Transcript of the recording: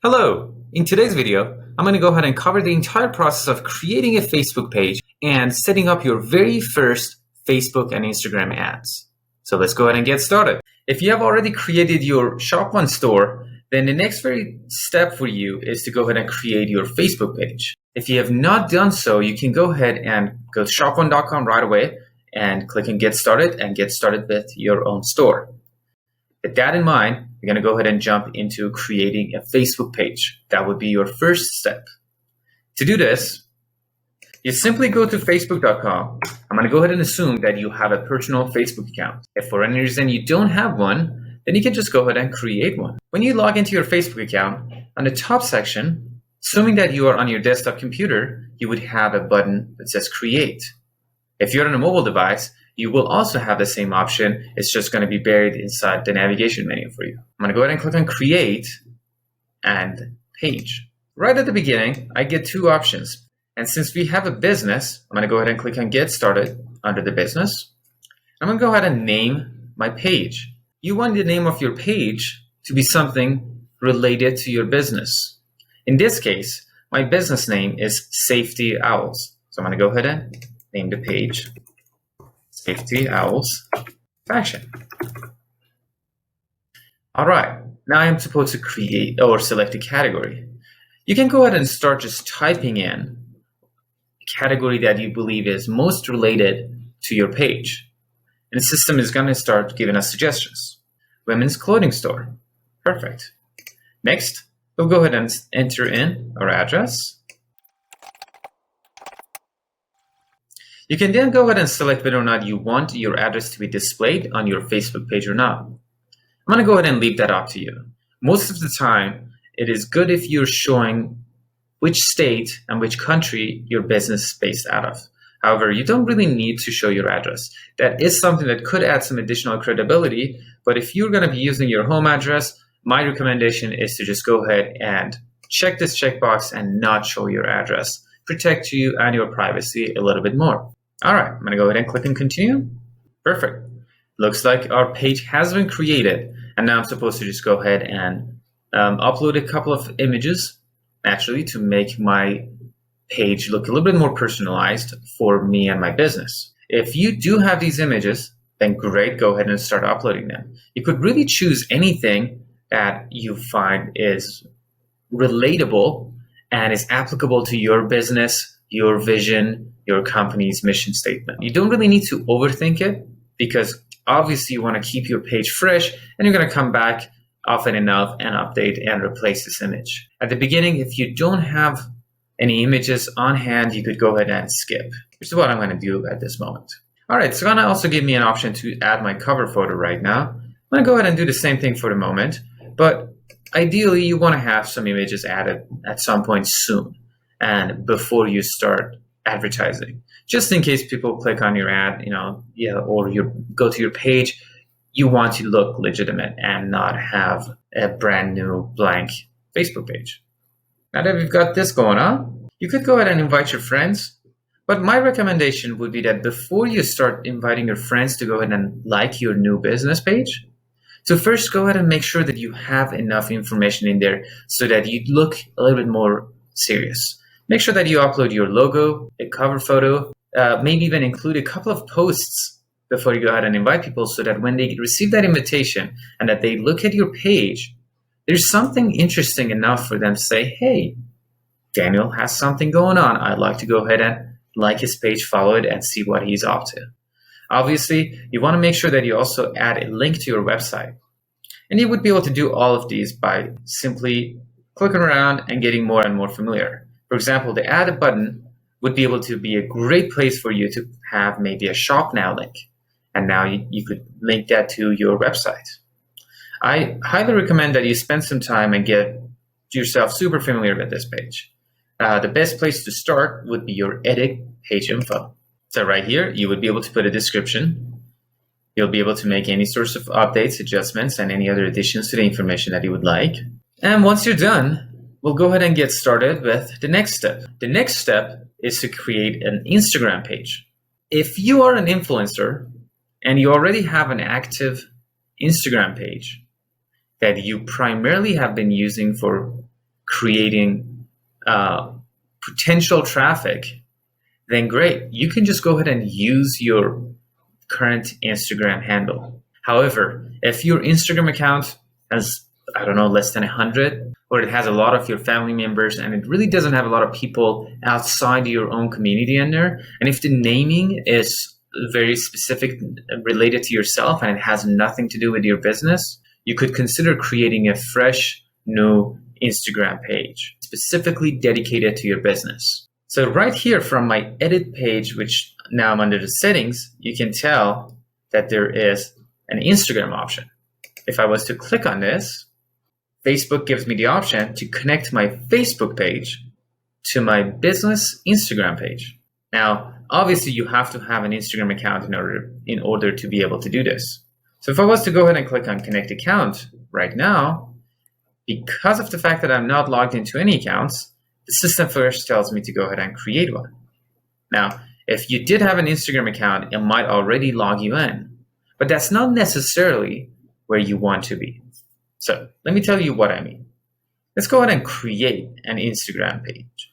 Hello! In today's video, I'm going to go ahead and cover the entire process of creating a Facebook page and setting up your very first Facebook and Instagram ads. So let's go ahead and get started. If you have already created your Shop1 store, then the next very step for you is to go ahead and create your Facebook page. If you have not done so, you can go ahead and go to shop1.com right away and click on Get Started and get started with your own store. With that in mind, you're going to go ahead and jump into creating a Facebook page. That would be your first step. To do this, you simply go to facebook.com. I'm going to go ahead and assume that you have a personal Facebook account. If for any reason you don't have one, then you can just go ahead and create one. When you log into your Facebook account, on the top section, assuming that you are on your desktop computer, you would have a button that says Create. If you're on a mobile device, you will also have the same option. It's just going to be buried inside the navigation menu for you. I'm going to go ahead and click on Create and Page. Right at the beginning, I get two options. And since we have a business, I'm going to go ahead and click on Get Started under the business. I'm going to go ahead and name my page. You want the name of your page to be something related to your business. In this case, my business name is Safety Owls. So I'm going to go ahead and name the page Safety Owls Fashion. All right, now I'm supposed to create or select a category. You can go ahead and start just typing in a category that you believe is most related to your page. And the system is going to start giving us suggestions. Women's clothing store. Perfect. Next, we'll go ahead and enter in our address. You can then go ahead and select whether or not you want your address to be displayed on your Facebook page or not. I'm going to go ahead and leave that up to you. Most of the time, it is good if you're showing which state and which country your business is based out of. However, you don't really need to show your address. That is something that could add some additional credibility, but if you're going to be using your home address, my recommendation is to just go ahead and check this checkbox and not show your address. Protect you and your privacy a little bit more. All right, I'm going to go ahead and click on Continue. Perfect. Looks like our page has been created, and now I'm supposed to just go ahead and upload a couple of images, naturally, to make my page look a little bit more personalized for me and my business. If you do have these images, then great, go ahead and start uploading them. You could really choose anything that you find is relatable and is applicable to your business, your vision, your company's mission statement. You don't really need to overthink it because obviously you want to keep your page fresh and you're going to come back often enough and update and replace this image. At the beginning, if you don't have any images on hand, you could go ahead and skip, which is what I'm going to do at this moment. All right, it's going to also give me an option to add my cover photo right now. I'm going to go ahead and do the same thing for the moment, but ideally you want to have some images added at some point soon and before you start advertising, just in case people click on your ad, or you go to your page, you want to look legitimate and not have a brand new blank Facebook page. Now that we've got this going on, you could go ahead and invite your friends, but my recommendation would be that before you start inviting your friends to go ahead and like your new business page, so first go ahead and make sure that you have enough information in there so that you look a little bit more serious. Make sure that you upload your logo, a cover photo, maybe even include a couple of posts before you go ahead and invite people so that when they receive that invitation and that they look at your page, there's something interesting enough for them to say, hey, Daniel has something going on. I'd like to go ahead and like his page, follow it, and see what he's up to. Obviously, you want to make sure that you also add a link to your website. And you would be able to do all of these by simply clicking around and getting more and more familiar. For example, the Add a button would be able to be a great place for you to have maybe a Shop Now link. And now you could link that to your website. I highly recommend that you spend some time and get yourself super familiar with this page. The best place to start would be your edit page info. So right here, you would be able to put a description. You'll be able to make any sorts of updates, adjustments, and any other additions to the information that you would like. And once you're done, we'll go ahead and get started with the next step. The next step is to create an Instagram page. If you are an influencer and you already have an active Instagram page that you primarily have been using for creating potential traffic, then great. You can just go ahead and use your current Instagram handle. However, if your Instagram account has, I don't know, less than 100, or it has a lot of your family members and it really doesn't have a lot of people outside your own community in there, and if the naming is very specific, related to yourself, and it has nothing to do with your business, you could consider creating a fresh new Instagram page specifically dedicated to your business. So right here from my edit page, which now I'm under the settings, you can tell that there is an Instagram option. If I was to click on this, Facebook gives me the option to connect my Facebook page to my business Instagram page. Now, obviously you have to have an Instagram account in order to be able to do this. So if I was to go ahead and click on connect account right now, because of the fact that I'm not logged into any accounts, the system first tells me to go ahead and create one. Now, if you did have an Instagram account, it might already log you in, but that's not necessarily where you want to be. So let me tell you what I mean. Let's go ahead and create an Instagram page.